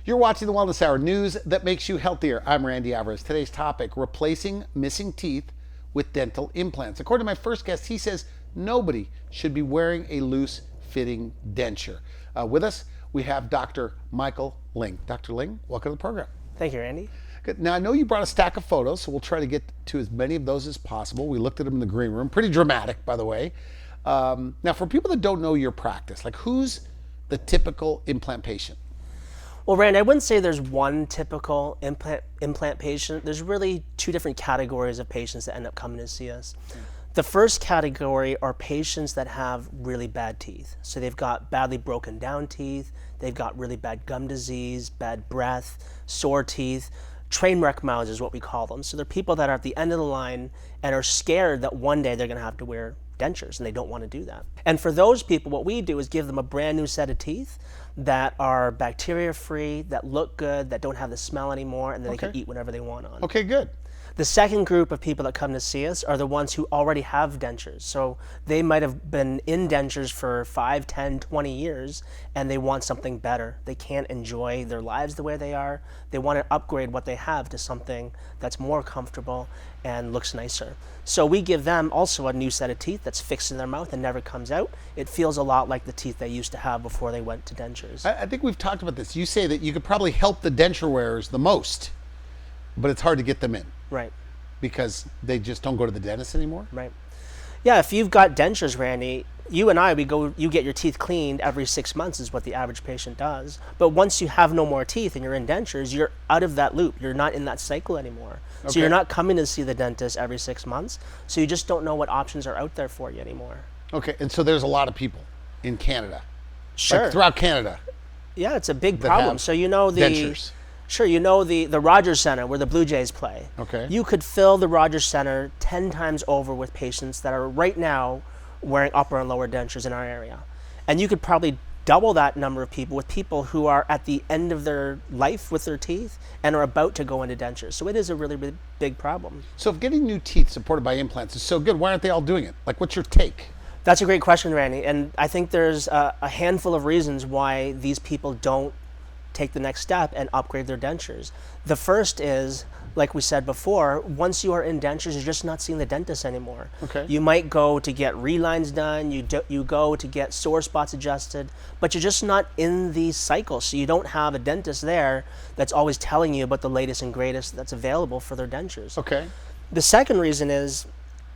You're watching the Wellness Hour, news that makes you healthier. I'm Randy Alvarez. Today's topic, replacing missing teeth with dental implants. According to my first guest, he says nobody should be wearing a loose-fitting denture. With us, we have Dr. Michael Ling. Dr. Ling, welcome to the program. Thank you, Randy. Good. Now, I know you brought a stack of photos, so we'll try to get to as many of those as possible. We looked at them in the green room. Pretty dramatic, by the way. Now, for people that don't know your practice, like who's the typical implant patient? Well, Randy, I wouldn't say there's one typical implant patient. There's really two different categories of patients that end up coming to see us. The first category are patients that have really bad teeth. So they've got badly broken down teeth, they've got really bad gum disease, bad breath, sore teeth. Train wreck mouths is what we call them. So they're people that are at the end of the line and are scared that one day they're going to have to wear dentures, and they don't want to do that. And for those people, what we do is give them a brand new set of teeth that are bacteria free, that look good, that don't have the smell anymore, and that they can eat whenever they want on. Okay, good. The second group of people that come to see us are the ones who already have dentures. So they might have been in dentures for 5, 10, 20 years, and they want something better. They can't enjoy their lives the way they are. They want to upgrade what they have to something that's more comfortable and looks nicer. So we give them also a new set of teeth that's fixed in their mouth and never comes out. It feels a lot like the teeth they used to have before they went to dentures. I think we've talked about this. You say that you could probably help the denture wearers the most, but it's hard to get them in. Right. Because they just don't go to the dentist anymore? Right. Yeah, if you've got dentures, Randy, you and I, you get your teeth cleaned every 6 months is what the average patient does. But once you have no more teeth and you're in dentures, you're out of that loop. You're not in that cycle anymore. So you're not coming to see the dentist every 6 months. So you just don't know what options are out there for you anymore. Okay, and so there's a lot of people in Canada. Sure. Like throughout Canada. Yeah, it's a big problem. So you know dentures. Sure, you know the Rogers Center where the Blue Jays play. Okay. You could fill the Rogers Center 10 times over with patients that are right now wearing upper and lower dentures in our area. And you could probably double that number of people with people who are at the end of their life with their teeth and are about to go into dentures. So it is a really, really big problem. So if getting new teeth supported by implants is so good, why aren't they all doing it? Like, what's your take? That's a great question, Randy. And I think there's a handful of reasons why these people don't take the next step and upgrade their dentures. The first is, like we said before, once you are in dentures, you're just not seeing the dentist anymore. Okay. You might go to get relines done, you go to get sore spots adjusted, but you're just not in the cycle. So you don't have a dentist there that's always telling you about the latest and greatest that's available for their dentures. Okay. The second reason is,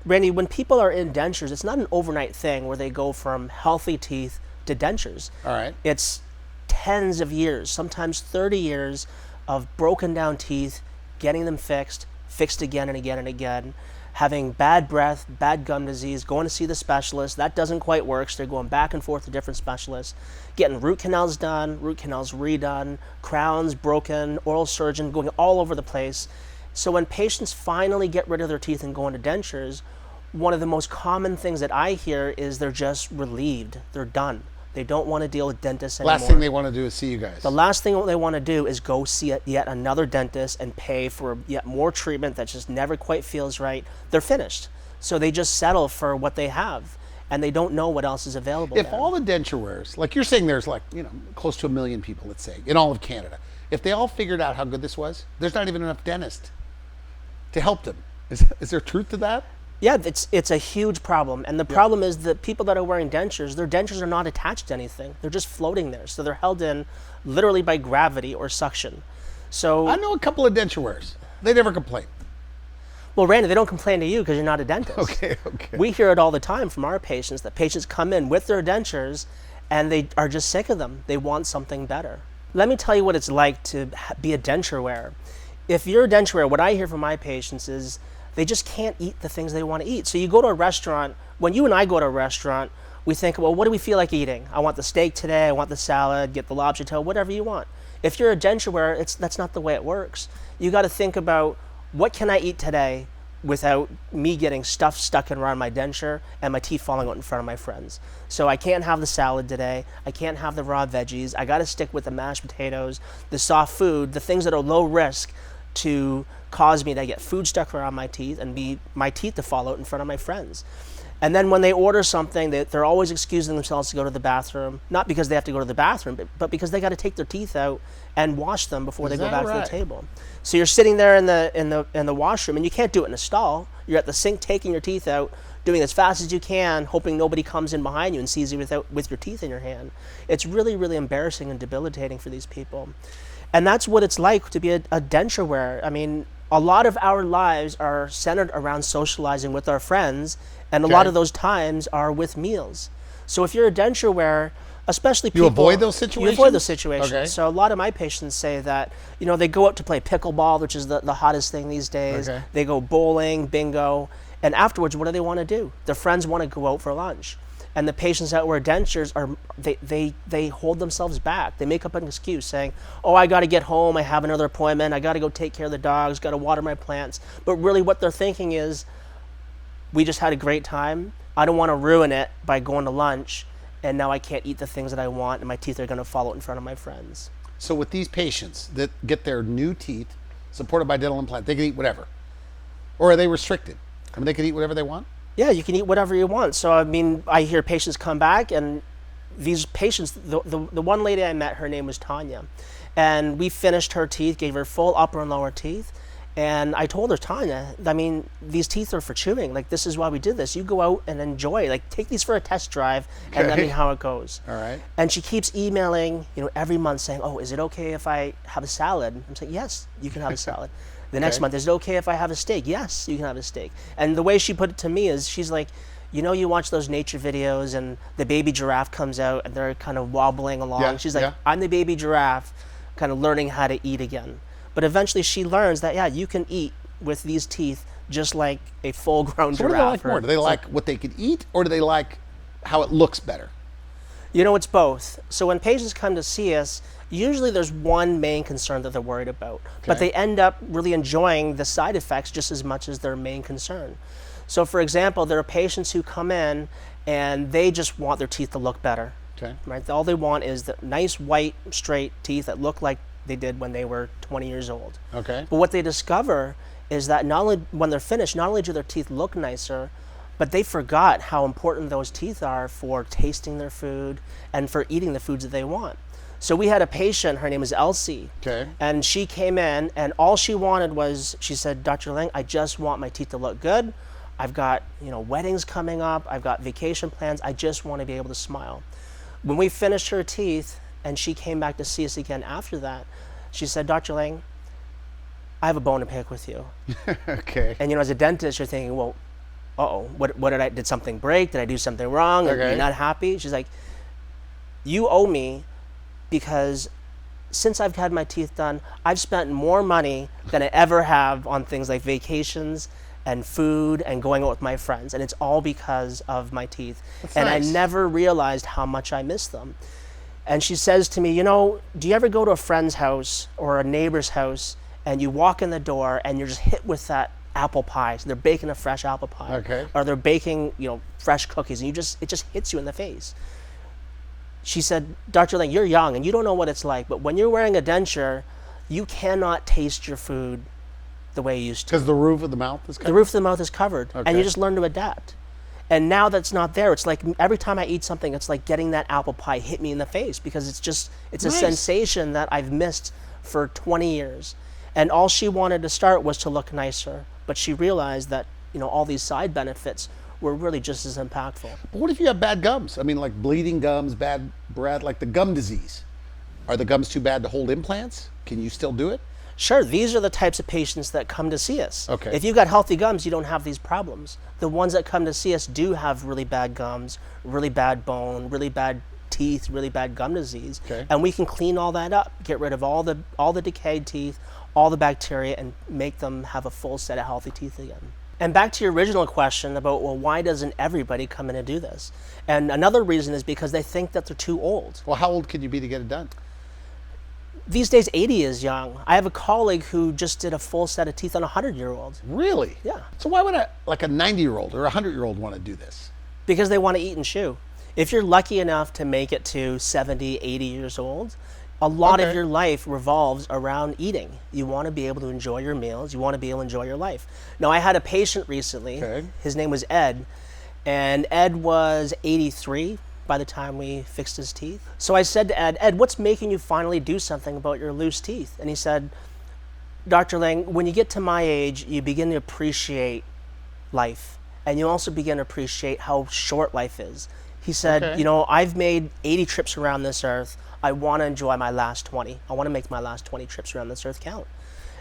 Randy, when people are in dentures, it's not an overnight thing where they go from healthy teeth to dentures. All right. It's tens of years, sometimes 30 years of broken down teeth, getting them fixed again and again and again, having bad breath, bad gum disease, going to see the specialist. That doesn't quite work, so they're going back and forth to different specialists, getting root canals done, root canals redone, crowns broken, oral surgeon going all over the place. So when patients finally get rid of their teeth and go into dentures, one of the most common things that I hear is they're just relieved. They're done. They don't want to deal with dentists anymore. Last thing they want to do is see you guys. The last thing they want to do is go see yet another dentist and pay for yet more treatment that just never quite feels right. They're finished. So they just settle for what they have, and they don't know what else is available. If all the denture wearers, like you're saying there's close to 1 million people, let's say, in all of Canada, if they all figured out how good this was, there's not even enough dentists to help them. Is there truth to that? Yeah, it's a huge problem. And the problem is that people that are wearing dentures, their dentures are not attached to anything. They're just floating there. So they're held in literally by gravity or suction. So I know a couple of denture wearers. They never complain. Well, Randy, they don't complain to you because you're not a dentist. Okay. We hear it all the time from our patients that patients come in with their dentures and they are just sick of them. They want something better. Let me tell you what it's like to be a denture wearer. If you're a denture wearer, what I hear from my patients is they just can't eat the things they want to eat. So you go to a restaurant, when you and I go to a restaurant, we think, well, what do we feel like eating? I want the steak today, I want the salad, get the lobster tail, whatever you want. If you're a denture wearer, that's not the way it works. You got to think about, what can I eat today without me getting stuff stuck around my denture and my teeth falling out in front of my friends? So I can't have the salad today, I can't have the raw veggies, I got to stick with the mashed potatoes, the soft food, the things that are low risk to cause me to get food stuck around my teeth and my teeth to fall out in front of my friends. And then when they order something, they're always excusing themselves to go to the bathroom, not because they have to go to the bathroom, but because they got to take their teeth out and wash them before they go back to the table. So you're sitting there in the washroom, and you can't do it in a stall. You're at the sink taking your teeth out, doing as fast as you can, hoping nobody comes in behind you and sees you with your teeth in your hand. It's really, really embarrassing and debilitating for these people. And that's what it's like to be a denture wearer. I mean, a lot of our lives are centered around socializing with our friends, and a lot of those times are with meals. So if you're a denture wearer, especially people... You avoid those situations? You avoid those situations. Okay. So a lot of my patients say that, you know, they go out to play pickleball, which is the hottest thing these days. Okay. They go bowling, bingo, and afterwards, what do they want to do? Their friends want to go out for lunch. And the patients that wear dentures, they hold themselves back. They make up an excuse saying, oh, I got to get home, I have another appointment, I got to go take care of the dogs, got to water my plants. But really what they're thinking is, we just had a great time. I don't want to ruin it by going to lunch, and now I can't eat the things that I want, and my teeth are going to fall out in front of my friends. So with these patients that get their new teeth supported by dental implant, they can eat whatever? Or are they restricted? I mean, they can eat whatever they want? Yeah, you can eat whatever you want. So, I mean, I hear patients come back, and these patients, the one lady I met, her name was Tanya, and we finished her teeth, gave her full upper and lower teeth, and I told her, Tanya, I mean, these teeth are for chewing. Like, this is why we did this. You go out and enjoy. Like, take these for a test drive, and let me know how it goes. All right. And she keeps emailing, you know, every month saying, oh, is it okay if I have a salad? I'm saying, yes, you can have a salad. The next month, is it okay if I have a steak? Yes, you can have a steak. And the way she put it to me is, she's like, you know, you watch those nature videos and the baby giraffe comes out and they're kind of wobbling along. Yeah, she's like, I'm the baby giraffe, kind of learning how to eat again. But eventually she learns that, yeah, you can eat with these teeth just like a full-grown So giraffe. what do they like more? Do they like what they could eat, or do they like how it looks better? You know, it's both. So when patients come to see us, usually there's one main concern that they're worried about, but they end up really enjoying the side effects just as much as their main concern. So for example, there are patients who come in and they just want their teeth to look better. Okay. Right? All they want is the nice, white, straight teeth that look like they did when they were 20 years old. Okay. But what they discover is that not only when they're finished, not only do their teeth look nicer, but they forgot how important those teeth are for tasting their food and for eating the foods that they want. So we had a patient, her name is Elsie, and she came in and all she wanted was, she said, Dr. Ling, I just want my teeth to look good. I've got, you know, weddings coming up, I've got vacation plans, I just want to be able to smile. When we finished her teeth and she came back to see us again after that, she said, Dr. Ling, I have a bone to pick with you. Okay. And you know, as a dentist, you're thinking, well, uh-oh, what did something break? Did I do something wrong? Okay. You're not happy? She's like, you owe me, because since I've had my teeth done, I've spent more money than I ever have on things like vacations and food and going out with my friends. And it's all because of my teeth. That's and nice. I never realized how much I miss them. And she says to me, you know, do you ever go to a friend's house or a neighbor's house and you walk in the door and you're just hit with that apple pie? So they're baking a fresh apple pie. Okay. Or they're baking, you know, fresh cookies, and it just hits you in the face. She said, Dr. Ling, you're young and you don't know what it's like, but when you're wearing a denture, you cannot taste your food the way you used to. Because the roof of the mouth is covered? The roof of the mouth is covered, Okay. and you just learn to adapt. And now that's not there. It's like every time I eat something, it's like getting that apple pie hit me in the face, because it's a Nice. sensation that I've missed for 20 years. And all she wanted to start was to look nicer, but she realized that, you know, all these side benefits were really just as impactful. But what if you have bad gums? I mean, like bleeding gums, bad breath, like the gum disease. Are the gums too bad to hold implants? Can you still do it? Sure, these are the types of patients that come to see us. Okay. If you've got healthy gums, you don't have these problems. The ones that come to see us do have really bad gums, really bad bone, really bad teeth, really bad gum disease. Okay. And we can clean all that up, get rid of all the decayed teeth, all the bacteria, and make them have a full set of healthy teeth again. And back to your original question about, well, why doesn't everybody come in and do this? And another reason is because they think that they're too old. Well, how old can you be to get it done? These days, 80 is young. I have a colleague who just did a full set of teeth on a 100-year-old. Really? Yeah. So why would a 90-year-old or a 100-year-old want to do this? Because they want to eat and chew. If you're lucky enough to make it to 70, 80 years old, a lot of your life revolves around eating. You want to be able to enjoy your meals. You want to be able to enjoy your life. Now, I had a patient recently. Okay. His name was Ed. And Ed was 83 by the time we fixed his teeth. So I said to Ed, what's making you finally do something about your loose teeth? And he said, Dr. Lang, when you get to my age, you begin to appreciate life. And you also begin to appreciate how short life is. He said, Okay. I've made 80 trips around this earth. I want to enjoy my last 20. I want to make my last 20 trips around this earth count.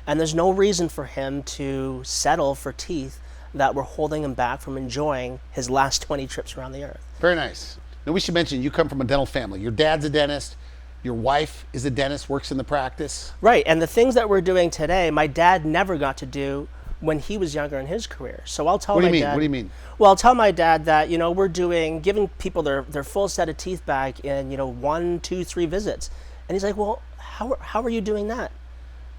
And there's no reason for him to settle for teeth that were holding him back from enjoying his last 20 trips around the earth. Very nice. Now, we should mention you come from a dental family. Your dad's a dentist. Your wife is a dentist, works in the practice. Right, and the things that we're doing today, my dad never got to do when he was younger in his career. So I'll tell What do my you mean? dad. What do you mean? Well, I'll tell my dad that, we're giving people their full set of teeth back in, 1, 2, 3 visits. And he's like, well, how are you doing that?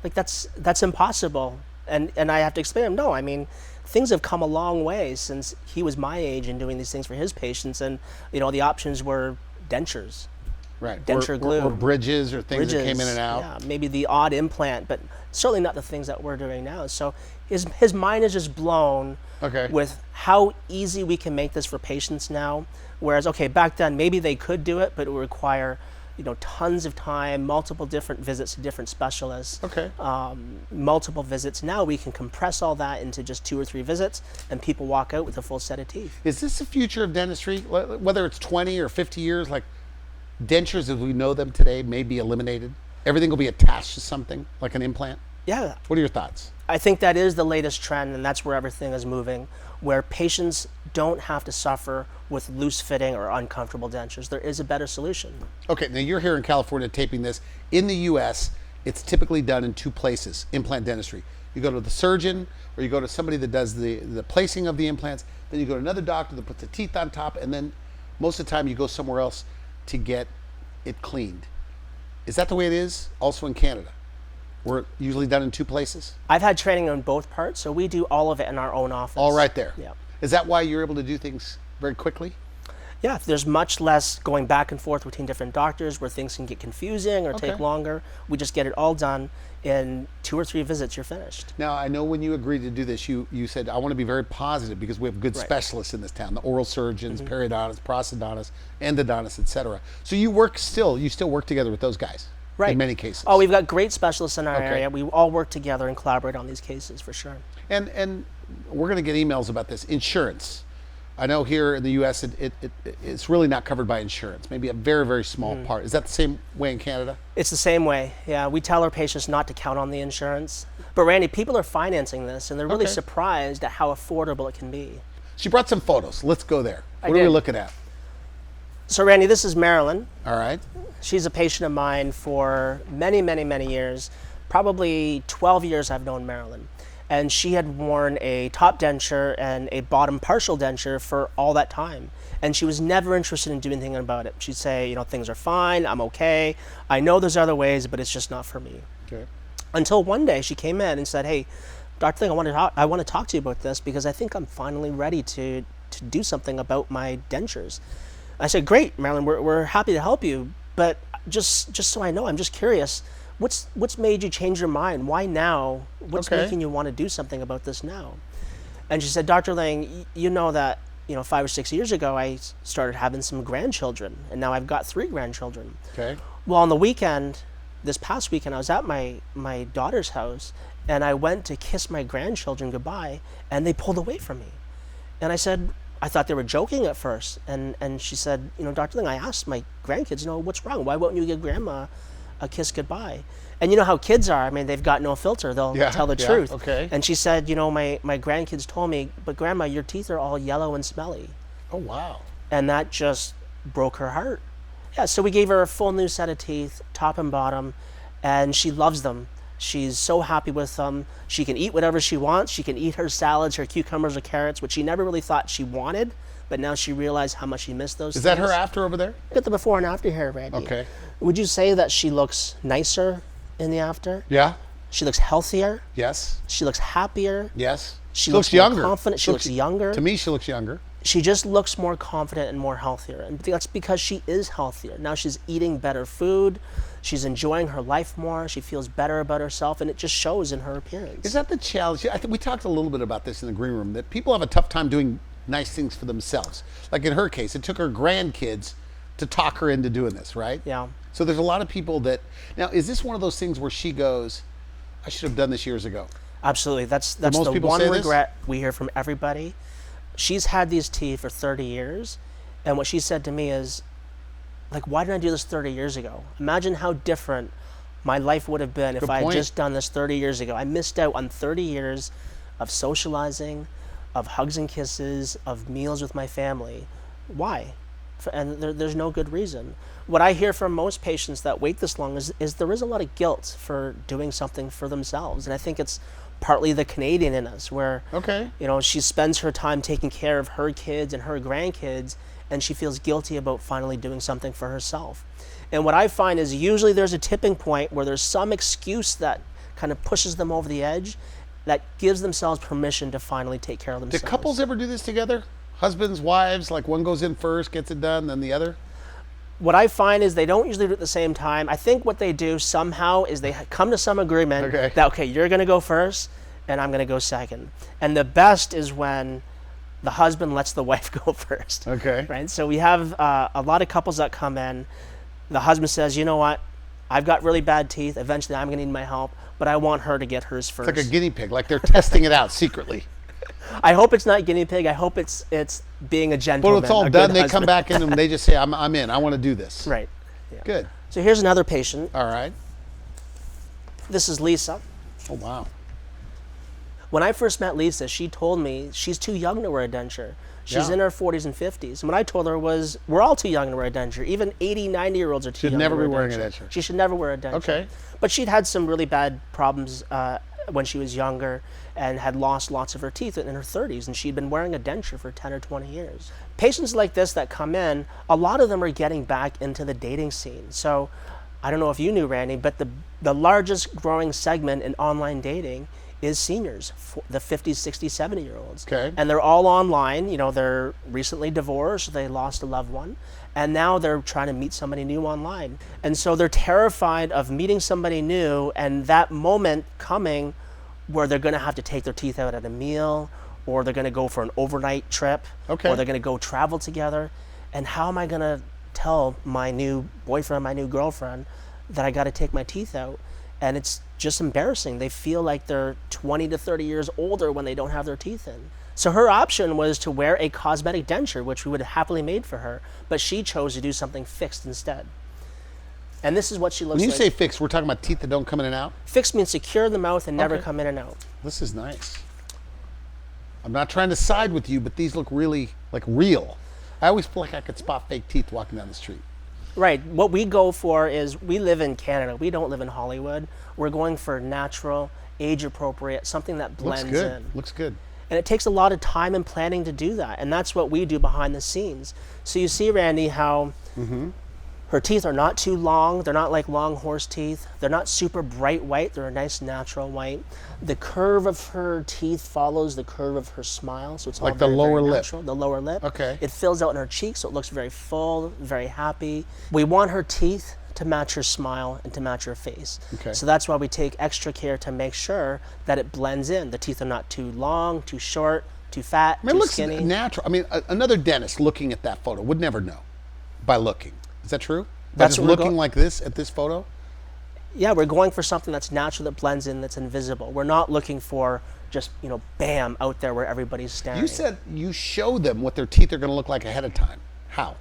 Like, that's impossible. And I have to explain to him, no, I mean, things have come a long way since he was my age and doing these things for his patients. And, the options were dentures. Right. Denture glue. Or bridges or things that came in and out. Yeah, maybe the odd implant, but certainly not the things that we're doing now. So his mind is just blown with how easy we can make this for patients now. Whereas, back then, maybe they could do it, but it would require, tons of time, multiple different visits to different specialists, multiple visits. Now we can compress all that into just 2 or 3 visits, and people walk out with a full set of teeth. Is this the future of dentistry? Whether it's 20 or 50 years, like dentures as we know them today may be eliminated? Everything will be attached to something, like an implant? Yeah. What are your thoughts? I think that is the latest trend, and that's where everything is moving, where patients don't have to suffer with loose-fitting or uncomfortable dentures. There is a better solution. Okay, now you're here in California taping this. In the U.S., it's typically done in 2 places, implant dentistry. You go to the surgeon, or you go to somebody that does the placing of the implants, then you go to another doctor that puts the teeth on top, and then most of the time you go somewhere else to get it cleaned. Is that the way it is also in Canada? We're usually done in 2 places? I've had training on both parts, so we do all of it in our own office. All right there. Yeah. Is that why you're able to do things very quickly? Yeah, there's much less going back and forth between different doctors where things can get confusing or take longer. We just get it all done in 2 or 3 visits, you're finished. Now, I know when you agreed to do this, you said, I want to be very positive because we have good specialists in this town, the oral surgeons, periodontists, prosthodontists, endodontists, etc. So you still work together with those guys in many cases. Oh, we've got great specialists in our area. We all work together and collaborate on these cases for sure. And we're going to get emails about this. Insurance. I know here in the U.S. It's really not covered by insurance, maybe a very, very small part. Is that the same way in Canada? It's the same way, yeah. We tell our patients not to count on the insurance. But Randy, people are financing this, and they're really surprised at how affordable it can be. She brought some photos. Let's go there. What are we looking at? So Randy, this is Marilyn. All right. She's a patient of mine for many, many, many years. Probably 12 years I've known Marilyn. And she had worn a top denture and a bottom partial denture for all that time. And she was never interested in doing anything about it. She'd say, things are fine, I'm okay. I know there's other ways, but it's just not for me. Okay. Until one day she came in and said, hey, Dr. Thing, I want to talk to you about this because I think I'm finally ready to do something about my dentures. I said, great, Marilyn, we're happy to help you. But just so I know, I'm just curious, what's made you change your mind? Why now? What's making you want to do something about this now? And she said, Dr. Lang, you know that 5 or 6 years ago I started having some grandchildren, and now I've got 3 grandchildren. Okay. Well, on the weekend, this past weekend, I was at my daughter's house, and I went to kiss my grandchildren goodbye, and they pulled away from me. And I said, I thought they were joking at first. And she said, Dr. Lang, I asked my grandkids, what's wrong? Why won't you give grandma a kiss goodbye? And you know how kids are. I mean, they've got no filter. They'll tell the truth. Okay. And she said, my grandkids told me, but Grandma, your teeth are all yellow and smelly. Oh, wow. And that just broke her heart. Yeah, so we gave her a full new set of teeth, top and bottom, and she loves them. She's so happy with them. She can eat whatever she wants. She can eat her salads, her cucumbers, or carrots, which she never really thought she wanted, but now she realized how much she missed those things. Is that her after over there? Look at the before and after here, Randy. Okay. Would you say that she looks nicer in the after? Yeah. She looks healthier. Yes. She looks happier. Yes. She looks more younger. Confident. She looks younger. To me, she looks younger. She just looks more confident and more healthier. And that's because she is healthier. Now she's eating better food. She's enjoying her life more. She feels better about herself, and it just shows in her appearance. Is that the challenge? I think we talked a little bit about this in the green room, that people have a tough time doing nice things for themselves. Like in her case, it took her grandkids to talk her into doing this, right? Yeah. So there's a lot of people that, now is this one of those things where she goes, I should have done this years ago? Absolutely. That's most the people one say this? regret we hear from everybody. She's had these teeth for 30 years, and what she said to me is, like, why didn't I do this 30 years ago? Imagine how different my life would have been if I had just done this 30 years ago. I missed out on 30 years of socializing, of hugs and kisses, of meals with my family. Why? And there's no good reason. What I hear from most patients that wait this long is there is a lot of guilt for doing something for themselves. And I think it's partly the Canadian in us, where she spends her time taking care of her kids and her grandkids, and she feels guilty about finally doing something for herself. And what I find is usually there's a tipping point where there's some excuse that kind of pushes them over the edge, that gives themselves permission to finally take care of themselves. Do couples ever do this together? Husbands, wives, like one goes in first, gets it done, then the other? What I find is they don't usually do it at the same time. I think what they do somehow is they come to some agreement that, okay, you're going to go first and I'm going to go second. And the best is when the husband lets the wife go first. Okay. Right? So we have a lot of couples that come in. The husband says, you know what? I've got really bad teeth. Eventually I'm going to need my help, but I want her to get hers first. It's like a guinea pig, like they're testing it out secretly. I hope it's not guinea pig. I hope it's being a gentleman. But it's all done. They come back in and they just say, I'm in. I want to do this. Right. Yeah. Good. So here's another patient. All right. This is Lisa. Oh, wow. When I first met Lisa, she told me she's too young to wear a denture. She's in her 40s and 50s. And what I told her was, we're all too young to wear a denture. Even 80, 90-year-olds are too young to wear a denture. Should never be wearing a denture. She should never wear a denture. Okay. But she'd had some really bad problems when she was younger and had lost lots of her teeth in her 30s, and she'd been wearing a denture for 10 or 20 years. Patients like this that come in, a lot of them are getting back into the dating scene. So I don't know if you knew, Randy, but the largest growing segment in online dating is seniors, the 50s, 60s, 70-year-olds. Okay. And they're all online. You know, they're recently divorced, they lost a loved one, and now they're trying to meet somebody new online. And so they're terrified of meeting somebody new and that moment coming where they're going to have to take their teeth out at a meal, or they're going to go for an overnight trip, or they're going to go travel together. And how am I going to tell my new boyfriend, my new girlfriend, that I got to take my teeth out? And it's just embarrassing. They feel like they're 20 to 30 years older when they don't have their teeth in. So her option was to wear a cosmetic denture, which we would have happily made for her, but she chose to do something fixed instead. And this is what she looks like. When you say fixed, we're talking about teeth that don't come in and out? Fixed means secure in the mouth and never come in and out. This is nice. I'm not trying to side with you, but these look really, like, real. I always feel like I could spot fake teeth walking down the street. Right. What we go for is, we live in Canada. We don't live in Hollywood. We're going for natural, age-appropriate, something that blends in. Looks good. And it takes a lot of time and planning to do that. And that's what we do behind the scenes. So you see, Randy, how her teeth are not too long. They're not like long horse teeth. They're not super bright white. They're a nice natural white. The curve of her teeth follows the curve of her smile. So it's all like the lower lip. natural. The lower lip. Okay. It fills out in her cheeks, so it looks very full, very happy. We want her teeth to match her smile and to match her face. Okay. So that's why we take extra care to make sure that it blends in. The teeth are not too long, too short, too fat, I mean, too it looks skinny. natural. I mean, another dentist looking at that photo would never know by looking. Is that true? That's just looking like this at this photo? Yeah, we're going for something that's natural, that blends in, that's invisible. We're not looking for just, bam, out there where everybody's staring. You said you show them what their teeth are going to look like ahead of time. How?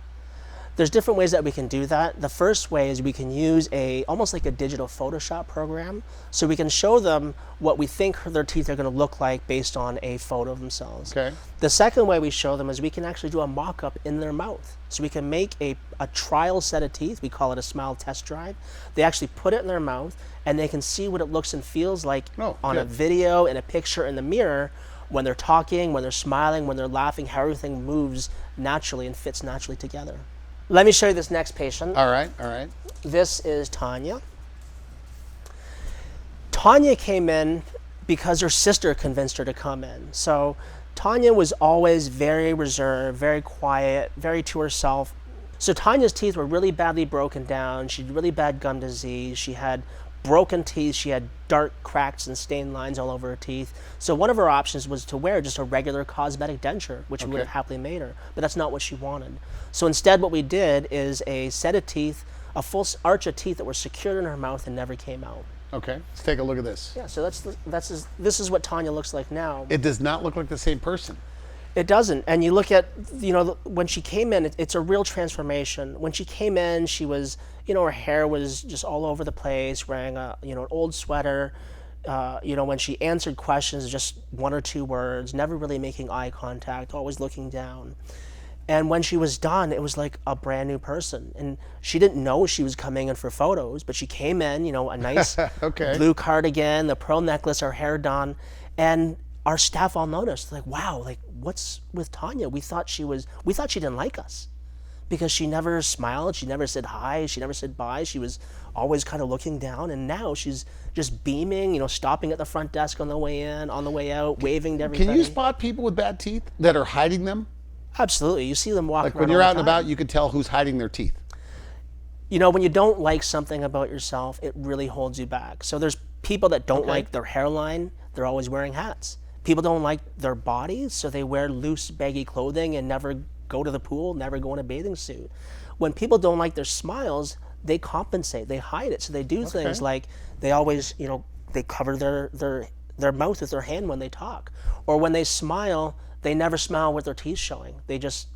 There's different ways that we can do that. The first way is we can use almost like a digital Photoshop program. So we can show them what we think their teeth are going to look like based on a photo of themselves. Okay. The second way we show them is we can actually do a mock-up in their mouth. So we can make a trial set of teeth. We call it a smile test drive. They actually put it in their mouth and they can see what it looks and feels like on a video, in a picture, in the mirror, when they're talking, when they're smiling, when they're laughing, how everything moves naturally and fits naturally together. Let me show you this next patient. All right, all right. This is Tanya. Tanya came in because her sister convinced her to come in. So Tanya was always very reserved, very quiet, very to herself. So Tanya's teeth were really badly broken down. She had really bad gum disease. She had broken teeth. She had dark cracks and stained lines all over her teeth. So one of her options was to wear just a regular cosmetic denture, which we would have happily made her. But that's not what she wanted. So instead what we did is a set of teeth, a full arch of teeth that were secured in her mouth and never came out. Okay, let's take a look at this. Yeah, so this is what Tanya looks like now. It does not look like the same person. It doesn't. And you look at, when she came in, it's a real transformation. When she came in, she was, her hair was just all over the place, wearing an old sweater. When she answered questions, just one or two words, never really making eye contact, always looking down. And when she was done, it was like a brand new person. And she didn't know she was coming in for photos, but she came in, a nice blue cardigan, the pearl necklace, her hair done. And our staff all noticed, like, wow, like, what's with Tanya? We thought she didn't like us because she never smiled. She never said hi. She never said bye. She was always kind of looking down. And now she's just beaming, stopping at the front desk on the way in, on the way out, waving to everybody. Can you spot people with bad teeth that are hiding them? Absolutely. You see them walking around. Like when you're out and about, you can tell who's hiding their teeth. When you don't like something about yourself, it really holds you back. So there's people that don't like their hairline. They're always wearing hats. People don't like their bodies, so they wear loose, baggy clothing and never go to the pool, never go in a bathing suit. When people don't like their smiles, they compensate, they hide it. So they do things like they always, they cover their mouth with their hand when they talk. Or when they smile, they never smile with their teeth showing. They just,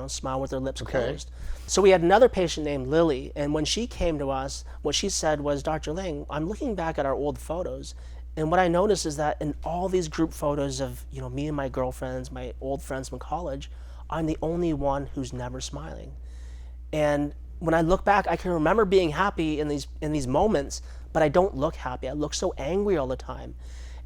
smile with their lips closed. So we had another patient named Lily, and when she came to us, what she said was, Dr. Ling, I'm looking back at our old photos, and what I noticed is that in all these group photos of, me and my girlfriends, my old friends from college, I'm the only one who's never smiling. And when I look back, I can remember being happy in these moments, but I don't look happy. I look so angry all the time.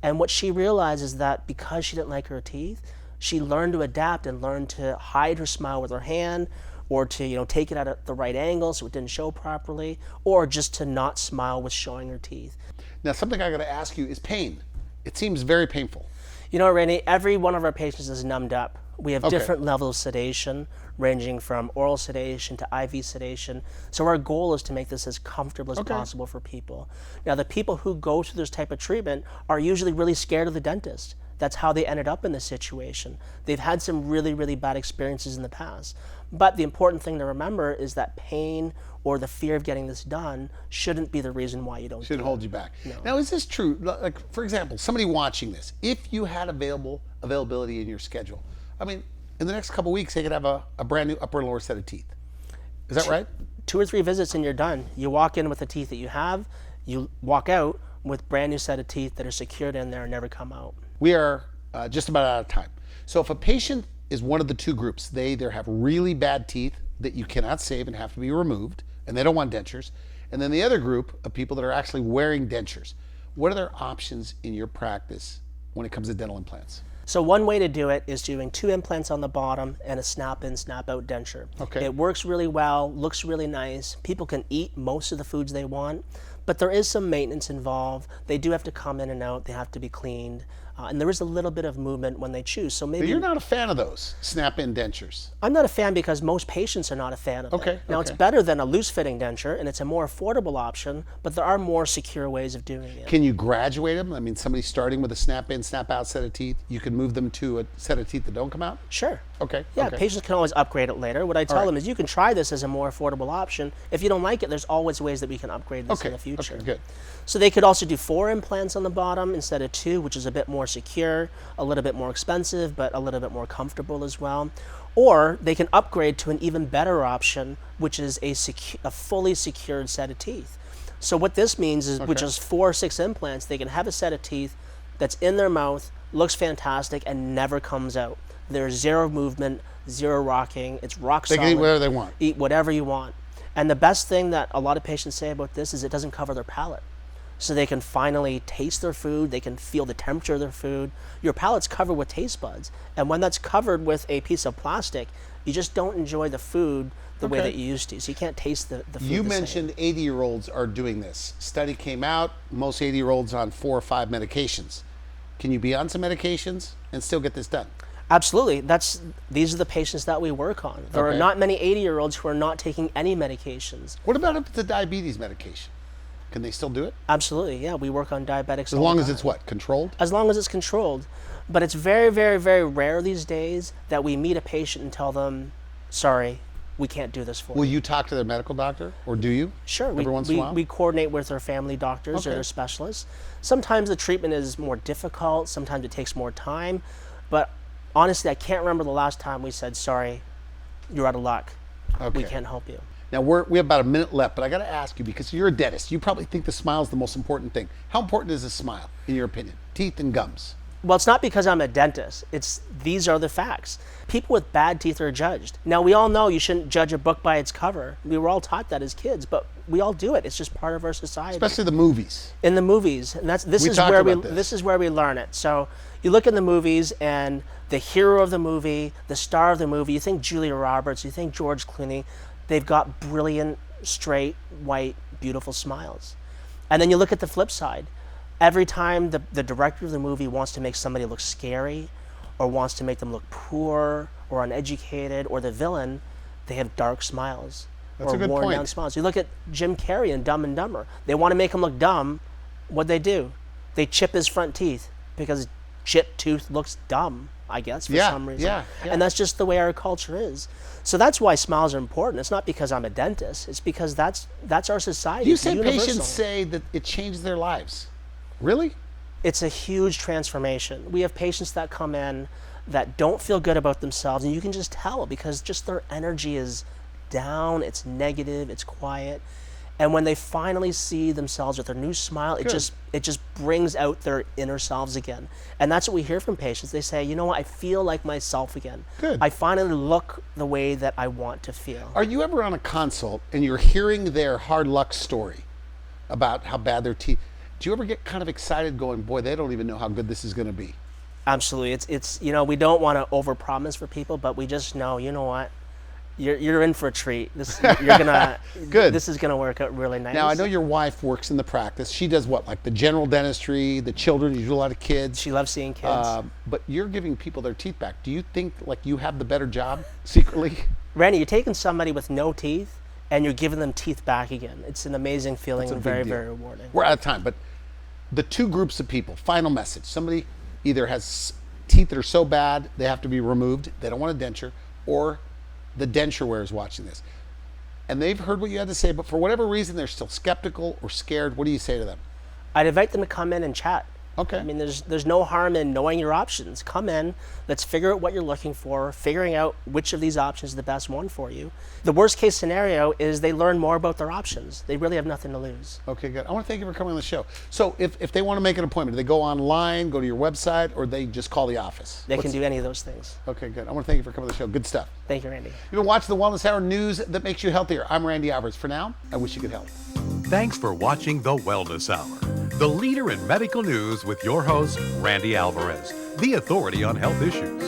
And what she realized is that because she didn't like her teeth, she learned to adapt and learned to hide her smile with her hand, or to take it at the right angle so it didn't show properly, or just to not smile with showing her teeth. Now, something I got to ask you is pain. It seems very painful. Randy, every one of our patients is numbed up. We have different levels of sedation, ranging from oral sedation to IV sedation. So our goal is to make this as comfortable as possible for people. Now, the people who go through this type of treatment are usually really scared of the dentist. That's how they ended up in this situation. They've had some really, really bad experiences in the past. But the important thing to remember is that pain or the fear of getting this done shouldn't be the reason why you don't Shouldn't hold you back. No. Now, is this true? Like, for example, somebody watching this, if you had availability in your schedule, I mean, in the next couple of weeks, they could have a brand new upper and lower set of teeth. Is that right? 2 or 3 visits and you're done. You walk in with the teeth that you have, you walk out with brand new set of teeth that are secured in there and never come out. We are just about out of time. So if a patient is one of the two groups, they either have really bad teeth that you cannot save and have to be removed, and they don't want dentures, and then the other group of people that are actually wearing dentures, what are their options in your practice when it comes to dental implants? So one way to do it is doing 2 implants on the bottom and a snap-in, snap-out denture. It works really well, looks really nice. People can eat most of the foods they want, but there is some maintenance involved. They do have to come in and out. They have to be cleaned. And there is a little bit of movement when they choose. So maybe but you're not a fan of those snap-in dentures. I'm not a fan because most patients are not a fan of it. Now, it's better than a loose-fitting denture, and it's a more affordable option, but there are more secure ways of doing it. Can you graduate them? I mean, somebody starting with a snap-in, snap-out set of teeth, you can move them to a set of teeth that don't come out? Sure. Okay. Yeah, patients can always upgrade it later. What I tell them is you can try this as a more affordable option. If you don't like it, there's always ways that we can upgrade this in the future. Okay, good. So they could also do 4 implants on the bottom instead of 2, which is a bit more secure, a little bit more expensive, but a little bit more comfortable as well. Or they can upgrade to an even better option, which is a fully secured set of teeth. So what this means is, which is 4 or 6 implants, they can have a set of teeth that's in their mouth, looks fantastic, and never comes out. There's 0 movement, 0 rocking. It's rock solid. They can eat whatever they want. Eat whatever you want. And the best thing that a lot of patients say about this is it doesn't cover their palate. So they can finally taste their food, they can feel the temperature of their food. Your palate's covered with taste buds. And when that's covered with a piece of plastic, you just don't enjoy the food the way that you used to. So you can't taste the food. You mentioned 80-year-olds are doing this. Study came out, most 80-year-olds on 4 or 5 medications. Can you be on some medications and still get this done? Absolutely. These are the patients that we work on. There are not many 80-year-olds who are not taking any medications. What about if it's a diabetes medication? Can they still do it? Absolutely, yeah. We work on diabetics As long as it's what? Controlled? As long as it's controlled. But it's very, very, very rare these days that we meet a patient and tell them, sorry, we can't do this for you. Will you talk to their medical doctor, or do you? Sure. Every once in a while? We coordinate with their family doctors or their specialists. Sometimes the treatment is more difficult. Sometimes it takes more time. But honestly, I can't remember the last time we said, sorry, you're out of luck. We can't help you. Now, we have about a minute left, but I got to ask you, because you're a dentist, you probably think the smile is the most important thing. How important is a smile, in your opinion? Teeth and gums. Well, it's not because I'm a dentist. These are the facts. People with bad teeth are judged. Now, we all know you shouldn't judge a book by its cover. We were all taught that as kids, but we all do it. It's just part of our society. Especially the movies. In the movies, and this is where we learn it. So you look in the movies, and the hero of the movie, the star of the movie, you think Julia Roberts, you think George Clooney, they've got brilliant, straight, white, beautiful smiles. And then you look at the flip side. Every time the director of the movie wants to make somebody look scary, or wants to make them look poor or uneducated, or the villain, they have dark smiles. That's or a good worn point. down smiles. You look at Jim Carrey in Dumb and Dumber. They want to make him look dumb. What'd they do? They chip his front teeth because chipped tooth looks dumb, I guess, for some reason. Yeah. And that's just the way our culture is. So that's why smiles are important. It's not because I'm a dentist. It's because that's our society. You say patients say that it changed their lives. Really? It's a huge transformation. We have patients that come in that don't feel good about themselves, and you can just tell because just their energy is down, it's negative, it's quiet. And when they finally see themselves with their new smile, it just brings out their inner selves again. And that's what we hear from patients. They say, you know what, I feel like myself again. Good. I finally look the way that I want to feel. Are you ever on a consult and you're hearing their hard luck story about how bad their teeth? Do you ever get kind of excited going, boy, they don't even know how good this is going to be? Absolutely. It's we don't want to overpromise for people, but we just know, you know what? You're in for a treat. Good. This is gonna work out really nice. Now I know your wife works in the practice. She does what, like the general dentistry, the children. You do a lot of kids. She loves seeing kids. But you're giving people their teeth back. Do you think like you have the better job secretly? Randy, you're taking somebody with no teeth and you're giving them teeth back again. It's an amazing feeling and very, very rewarding. We're out of time, but the two groups of people. Final message: somebody either has teeth that are so bad they have to be removed, they don't want a denture, or the denture wearer is watching this and they've heard what you had to say, but for whatever reason they're still skeptical or scared. What do you say to them? I'd invite them to come in and chat. Okay. I mean, there's no harm in knowing your options. Come in, let's figure out what you're looking for, figuring out which of these options is the best one for you. The worst case scenario is they learn more about their options. They really have nothing to lose. Okay, good. I want to thank you for coming on the show. So if they want to make an appointment, do they go online, go to your website, or they just call the office? They can do any of those things. Okay, good. I want to thank you for coming on the show. Good stuff. Thank you, Randy. You've been watching the Wellness Hour, news that makes you healthier. I'm Randy Alvarez. For now, I wish you good health. Thanks for watching the Wellness Hour, the leader in medical news with your host, Randy Alvarez, the authority on health issues.